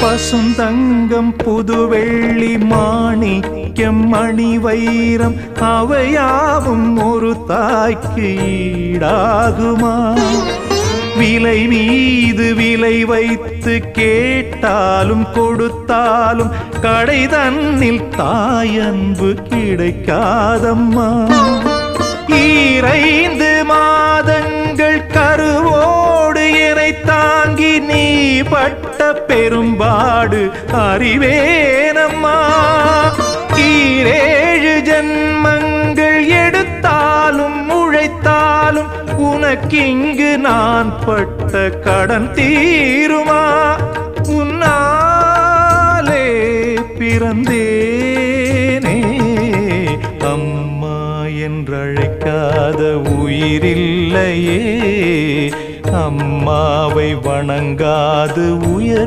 பசுந்தங்கம் புதுவெள்ளி மாணிக்கம் மணி வைரம் அவையாவும் ஒரு தாய்க்கு ஈடாகுமா? விலை மீது விலை வைத்து கேட்டாலும் கொடுத்தாலும் கடை தன்னில் தாயன்பு கிடைக்காதம்மா. 2 மாதங்கள் கருவோடு என்னை தாங்கி நீ பட்ட பெரும்பாடு அறிவேனம்மா. 7 ஜன்மங்கள் எடுத்தாலும் உழைத்தாலும் உனக்கிங்கு நான் பட்ட கடன் தீருமா? உன்னாலே பிறந்தேனே, அம்மா என்றழைக்காத உயிரில்லையே. அம்மாவை வணங்காது உயர்